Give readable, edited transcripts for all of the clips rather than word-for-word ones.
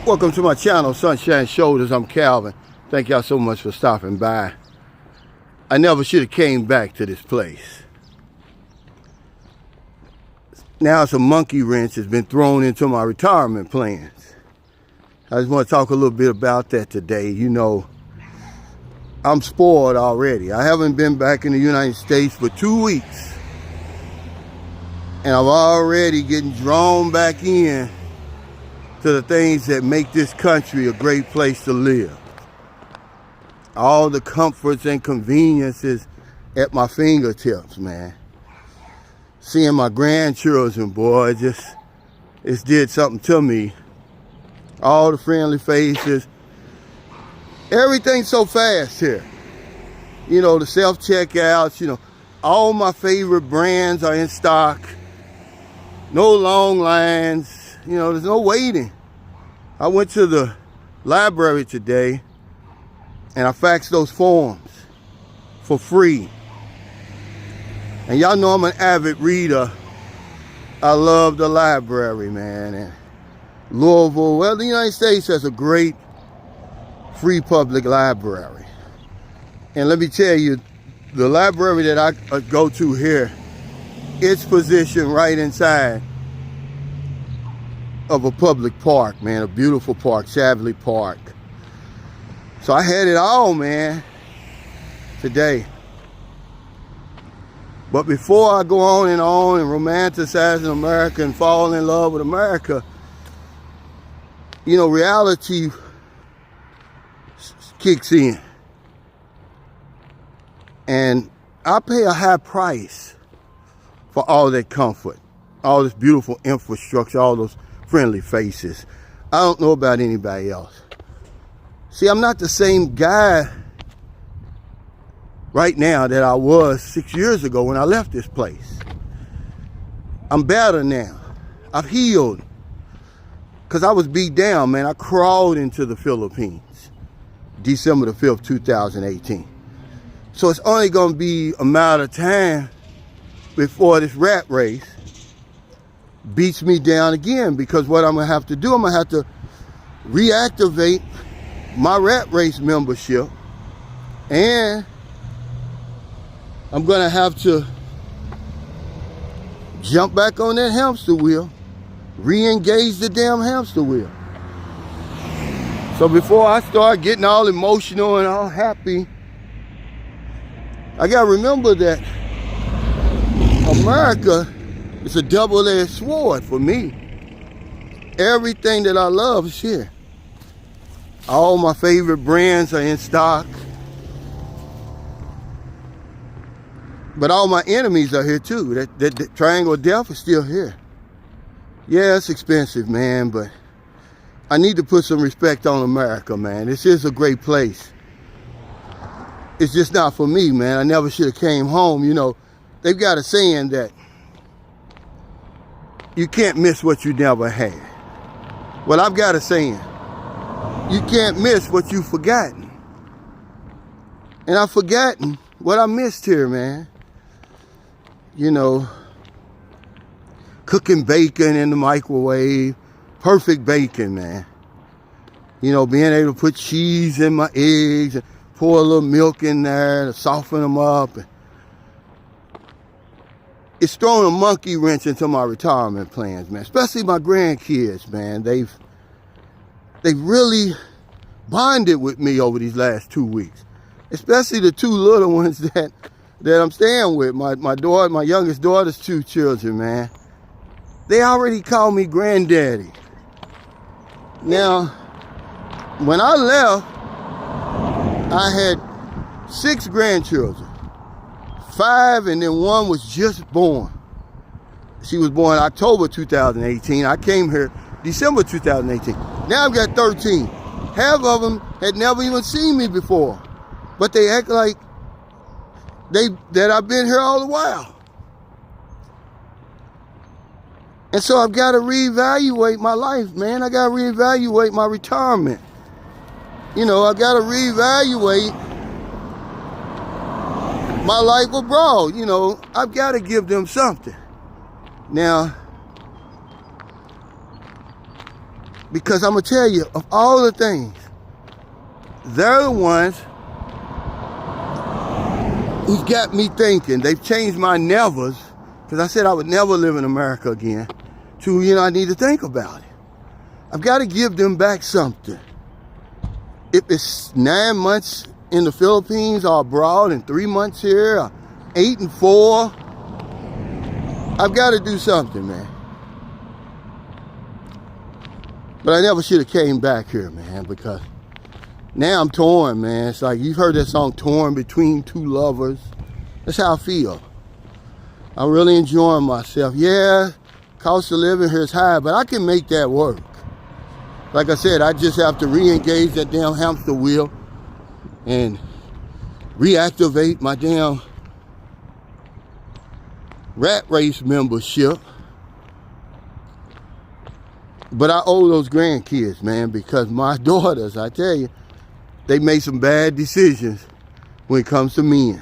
Welcome to my channel, Sunshine Shoulders. I'm Calvin. Thank y'all so much for stopping by. I never should have came back to this place. Now it's a monkey wrench that's been thrown into my retirement plans. I just want to talk a little bit about that today. You know, I'm spoiled already. I haven't been back in the United States for 2 weeks. And I'm already getting drawn back in to the things that make this country a great place to live. All the comforts and conveniences at my fingertips, man. Seeing my grandchildren, boy, it did something to me. All the friendly faces. Everything's so fast here. You know, the self-checkouts, you know, all my favorite brands are in stock. No long lines, you know, there's no waiting. I went to the library today and I faxed those forms for free. And y'all know I'm an avid reader. I love the library, man. And Louisville, well, the United States has a great free public library. And let me tell you, the library that I go to here, it's positioned right inside of a public park, man, a beautiful park, Shavley Park. So I had it all, man, today. But before I go on and romanticizing America and fall in love with America, you know, reality kicks in. And I pay a high price for all that comfort, all this beautiful infrastructure, all those friendly faces. I don't know about anybody else. See, I'm not the same guy right now that I was 6 years ago when I left this place. I'm better now. I've healed. Because I was beat down, man. I crawled into the Philippines December the 5th, 2018. So it's only going to be a matter of time before this rat race beats me down again, because what I'm going to have to do, I'm going to have to reactivate my rat race membership, and I'm going to have to jump back on that hamster wheel, re-engage the damn hamster wheel. So before I start getting all emotional and all happy, I got to remember that America is a double-edged sword for me. Everything that I love is here. All my favorite brands are in stock. But all my enemies are here too. That triangle of death is still here. Yeah, it's expensive, man, but I need to put some respect on America, man. This is a great place. It's just not for me, man. I never should have came home. You know, they've got a saying that you can't miss what you never had. Well, I've got a saying. You can't miss what you've forgotten. And I've forgotten what I missed here, man. You know, cooking bacon in the microwave. Perfect bacon, man. You know, being able to put cheese in my eggs and pour a little milk in there to soften them up. It's thrown a monkey wrench into my retirement plans, man. Especially my grandkids, man. They've really bonded with me over these last 2 weeks. Especially the two little ones that I'm staying with. My daughter, my youngest daughter's 2 children, man. They already call me granddaddy. Now, when I left, I had 6 grandchildren. 5, and then 1 was just born. She was born October 2018. I came here December 2018. Now I've got 13. Half of them had never even seen me before, but they act like that I've been here all the while. And so I've got to reevaluate my life, man. I got to reevaluate my retirement. You know, I got to reevaluate my life abroad. You know, I've got to give them something. Now, Because I'm going to tell you, of all the things, they're the ones who's got me thinking. They've changed my nevers, because I said I would never live in America again, to, I need to think about it. I've got to give them back something. If it's 9 months in the Philippines or abroad and 3 months here, or 8 and 4, I've got to do something, man. But I never should have came back here, man, because now I'm torn, man. It's like, you've heard that song, Torn Between Two Lovers. That's how I feel. I'm really enjoying myself. Yeah, cost of living here is high, but I can make that work. Like I said, I just have to re-engage that damn hamster wheel and reactivate my damn rat race membership. But I owe those grandkids, man, because my daughters, I tell you, they made some bad decisions when it comes to men.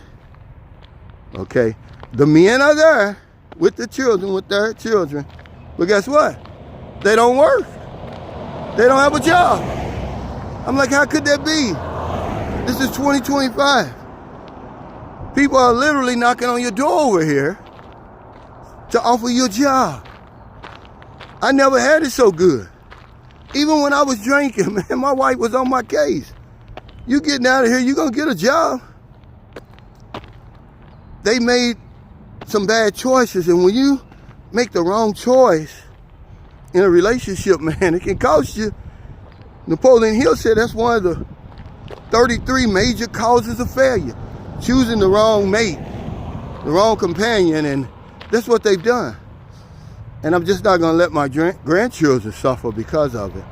Okay? The men are there with the children, with their children. But guess what? They don't work. They don't have a job. I'm like, how could that be? This is 2025. People are literally knocking on your door over here to offer you a job. I never had it so good. Even when I was drinking, man, my wife was on my case. You getting out of here, you gonna get a job. They made some bad choices, and when you make the wrong choice in a relationship, man, it can cost you. Napoleon Hill said that's one of the 33 major causes of failure. Choosing the wrong mate, the wrong companion, and that's what they've done. And I'm just not gonna let my grandchildren suffer because of it.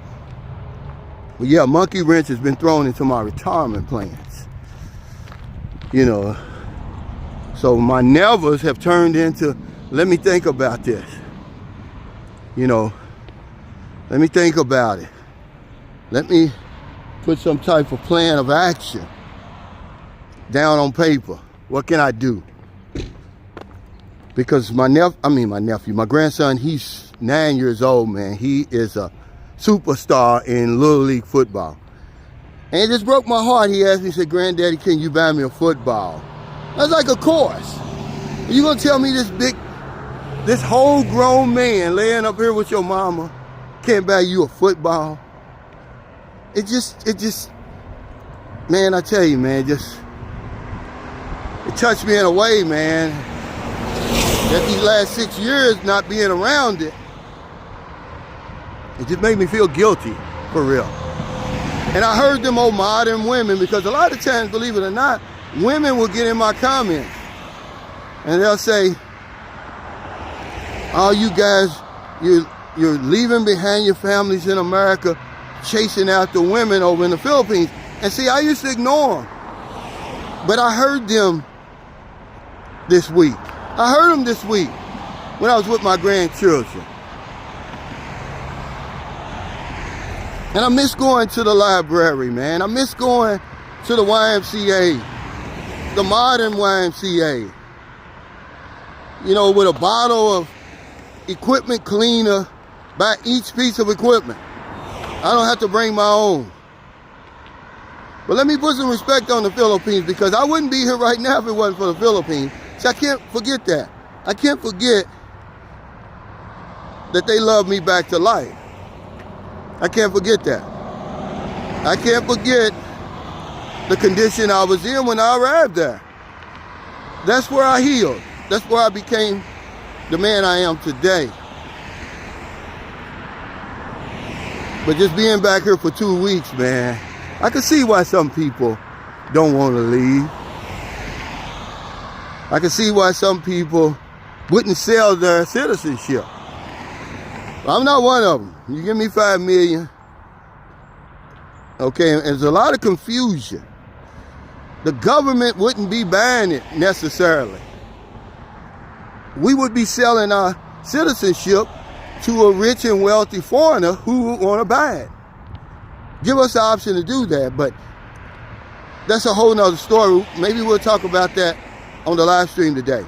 But yeah, monkey wrench has been thrown into my retirement plans. So my nevers have turned into, let me think about this. Let me think about it. Let me put some type of plan of action down on paper. What can I do? Because my grandson, he's 9 years old, man. He is a superstar in Little League football. And it just broke my heart. He asked me, he said, Granddaddy, can you buy me a football? I was like, of course. You gonna tell me this whole grown man laying up here with your mama can't buy you a football? It just, man, I tell you, man, it touched me in a way, man, that these last 6 years not being around it, it just made me feel guilty, for real. And I heard them old modern women, because a lot of times, believe it or not, women will get in my comments and they'll say, oh, you guys, you're leaving behind your families in America, chasing after women over in the Philippines. And see, I used to ignore them. But I heard them this week. I heard them this week when I was with my grandchildren. And I miss going to the library, man. I miss going to the YMCA, the modern YMCA. With a bottle of equipment cleaner by each piece of equipment. I don't have to bring my own. But let me put some respect on the Philippines, because I wouldn't be here right now if it wasn't for the Philippines. So I can't forget that. I can't forget that they love me back to life. I can't forget that. I can't forget the condition I was in when I arrived there. That's where I healed. That's where I became the man I am today. But just being back here for 2 weeks, man, I can see why some people don't want to leave. I can see why some people wouldn't sell their citizenship. I'm not one of them. You give me $5 million. Okay, and there's a lot of confusion. The government wouldn't be buying it necessarily. We would be selling our citizenship to a rich and wealthy foreigner who would want to buy it. Give us the option to do that, but that's a whole nother story. Maybe we'll talk about that on the live stream today.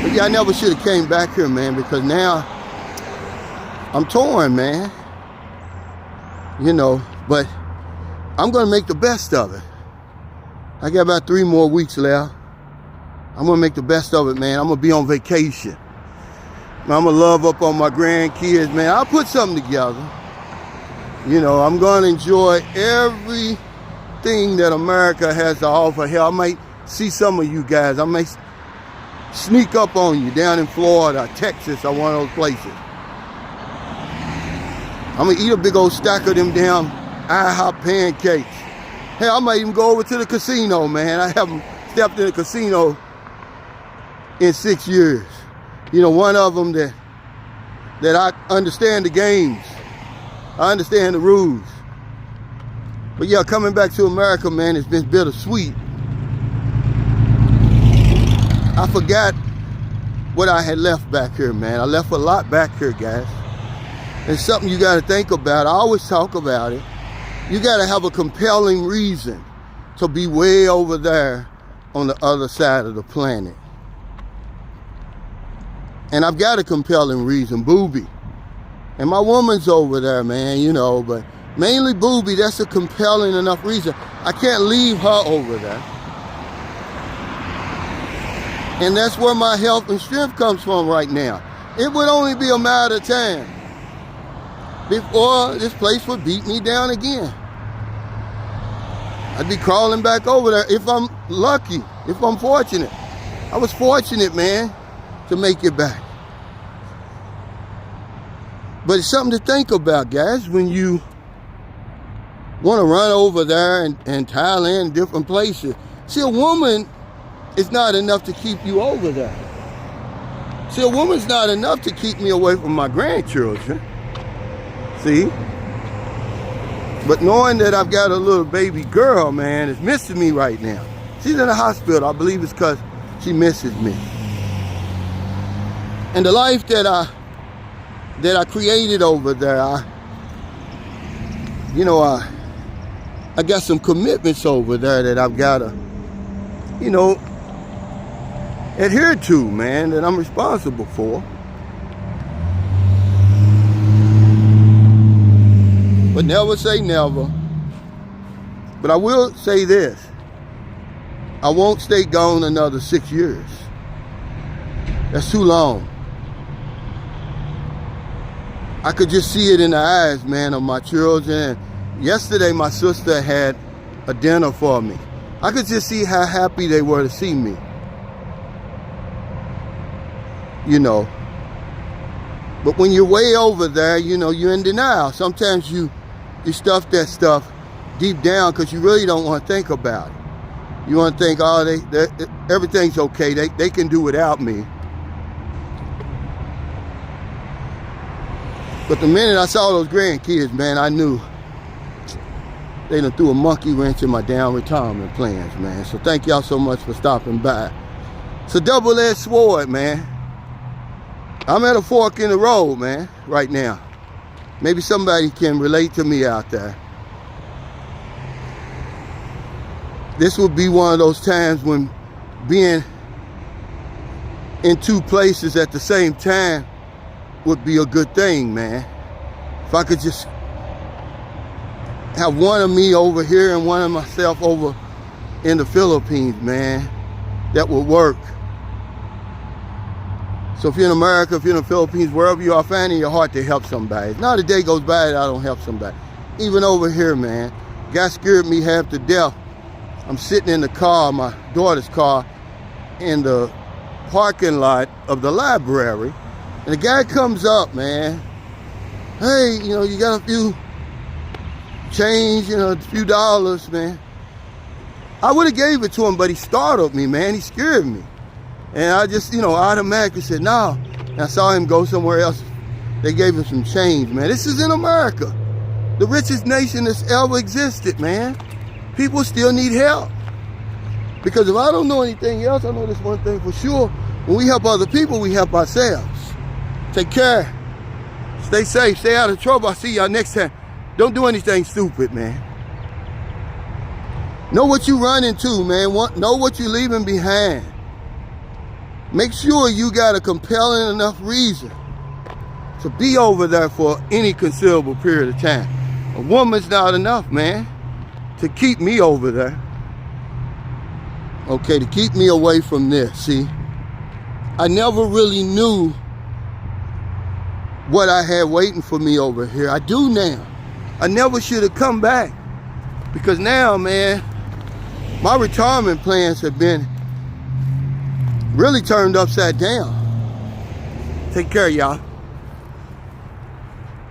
But yeah, I never should have came back here, man, because now I'm torn, man. You know, but I'm gonna make the best of it. I got about 3 more weeks left. I'm gonna make the best of it, man. I'm gonna be on vacation. I'm gonna love up on my grandkids, man. I'll put something together. You know, I'm gonna enjoy everything that America has to offer. Hell, I might see some of you guys. I may sneak up on you down in Florida, Texas, or one of those places. I'm gonna eat a big old stack of them damn IHOP pancakes. Hell, I might even go over to the casino, man. I haven't stepped in a casino in 6 years. You know, one of them that I understand the games. I understand the rules. But yeah, coming back to America, man, it's been bittersweet. I forgot what I had left back here, man. I left a lot back here, guys. It's something you got to think about. I always talk about it. You got to have a compelling reason to be way over there on the other side of the planet. And I've got a compelling reason, Booby. And my woman's over there, man, you know, but mainly Booby, that's a compelling enough reason. I can't leave her over there. And that's where my health and strength comes from right now. It would only be a matter of time before this place would beat me down again. I'd be crawling back over there if I'm lucky, if I'm fortunate. I was fortunate, man, to make it back. But it's something to think about, guys, when you want to run over there and Thailand, different places. See, a woman is not enough to keep you over there. See, a woman's not enough to keep me away from my grandchildren. See? But knowing that I've got a little baby girl, man, is missing me right now. She's in the hospital. I believe it's because she misses me. And the life that I created over there, I got some commitments over there that I've got to, you know, adhere to, man, that I'm responsible for. But never say never. But I will say this. I won't stay gone another 6 years. That's too long. I could just see it in the eyes, man, of my children. Yesterday, my sister had a dinner for me. I could just see how happy they were to see me. You know. But when you're way over there, you know, you're in denial. Sometimes you stuff that stuff deep down because you really don't want to think about it. You want to think, oh, everything's okay. They can do without me. But the minute I saw those grandkids, man, I knew they done threw a monkey wrench in my down retirement plans, man. So thank y'all so much for stopping by. It's a double-edged sword, man. I'm at a fork in the road, man, right now. Maybe somebody can relate to me out there. This would be one of those times when being in 2 places at the same time would be a good thing, man. If I could just have one of me over here and one of myself over in the Philippines, man, that would work. So if you're in America, if you're in the Philippines, wherever you are, find in your heart to help somebody. Not a day goes by that I don't help somebody. Even over here, man, guy scared me half to death. I'm sitting in the car, my daughter's car, in the parking lot of the library. And the guy comes up, man. Hey, you know, you got a few change, you know, a few dollars, man. I would have gave it to him, but he startled me, man. He scared me. And I just, you know, automatically said, no. And I saw him go somewhere else. They gave him some change, man. This is in America. The richest nation that's ever existed, man. People still need help. Because if I don't know anything else, I know this one thing for sure. When we help other people, we help ourselves. Take care. Stay safe. Stay out of trouble. I'll see y'all next time. Don't do anything stupid, man. Know what you run into, man. Know what you're leaving behind. Make sure you got a compelling enough reason to be over there for any considerable period of time. A woman's not enough, man, to keep me over there. Okay, to keep me away from this. See, I never really knew what I had waiting for me over here. I do now. I never should have come back, because now, man, my retirement plans have been really turned upside down. Take care, y'all.